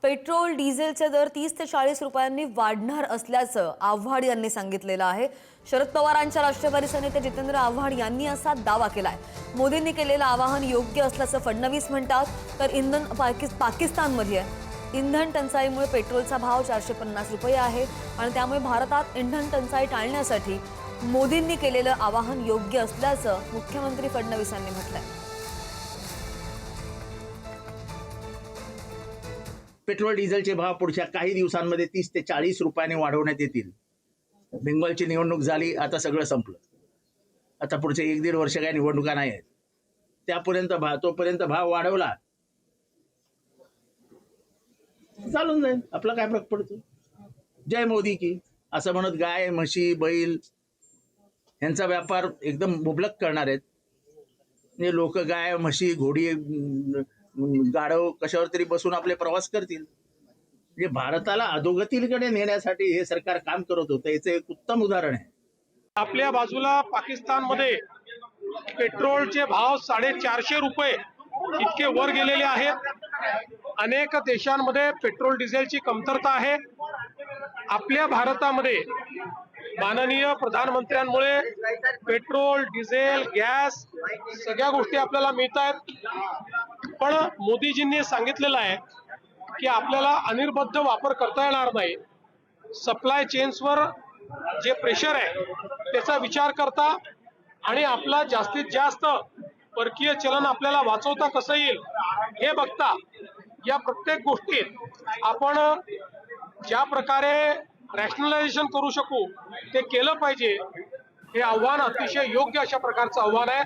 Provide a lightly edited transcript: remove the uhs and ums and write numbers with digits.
Petrol डिझेलचे दर 30 ते 40 रुपयांनी वाढणार असल्याचं आव्हाड यांनी सांगितलेलं आहे। शरद पवारांच्या राष्ट्रवादीचे नेते जितेंद्र आव्हाड यांनी असा दावा केलाय। मोदींनी केलेलं आवाहन योग्य असल्याचं फडणवीस म्हणतात, तर पाकिस्तानमध्ये इंधन टंचाईमुळे पेट्रोलचा भाव 450 रुपये आहे आणि त्यामुळे भारतात इंधन टंचाई टाळण्यासाठी मोदींनी केलेलं आवाहन योग्य असल्याचं मुख्यमंत्री फडणवीस यांनी म्हटलंय। पेट्रोल डिझेलचे भाव पुढच्या काही दिवसांमध्ये 30 ते 40 रुपयांनी वाढवण्यात येतील। बेंगॉलची निवडणूक झाली, आता सगळं संपलं। आता पुढचे 1-1.5 वर्ष काही निवडणुका नाही आहेत, तोपर्यंत भाव वाढवला चालून जाईल, आपला काय फरक पडतो। जय मोदी की असं म्हणत गाय म्हशी बैल यांचा व्यापार एकदम मुबलक करणार आहेत। म्हणजे लोक गाय म्हशी घोडी गाढव कशावर तरी बसून आपले प्रवास करतील। म्हणजे भारताला अधोगतीकडे नेण्यासाठी हे सरकार काम करत होतं, याचं एक उत्तम उदाहरण आहे। आपल्या बाजूला पाकिस्तानमध्ये पेट्रोलचे भाव 450 रुपये इतके वर गेलेले आहेत। अनेक देशांमध्ये पेट्रोल डिझेलची कमतरता आहे। आपल्या भारतामध्ये माननीय प्रधानमंत्र्यांमुळे पेट्रोल डिझेल गॅस सगळ्या गोष्टी आपल्याला मिळत आहेत। पण मोदीजींनी सांगितलेलं आहे की आपल्याला अनिर्बद्ध वापर करता येणार नाही। सप्लाय चेन्सवर जे प्रेशर आहे त्याचा विचार करता आणि आपला जास्तीत जास्त परकीय चलन आपल्याला वाचवता कसं येईल हे बघता या प्रत्येक गोष्टीत आपण ज्या प्रकारे रॅशनलायझेशन करू शकू ते केलं पाहिजे। हे आव्हान अतिशय योग्य अशा प्रकारचं आव्हान आहे।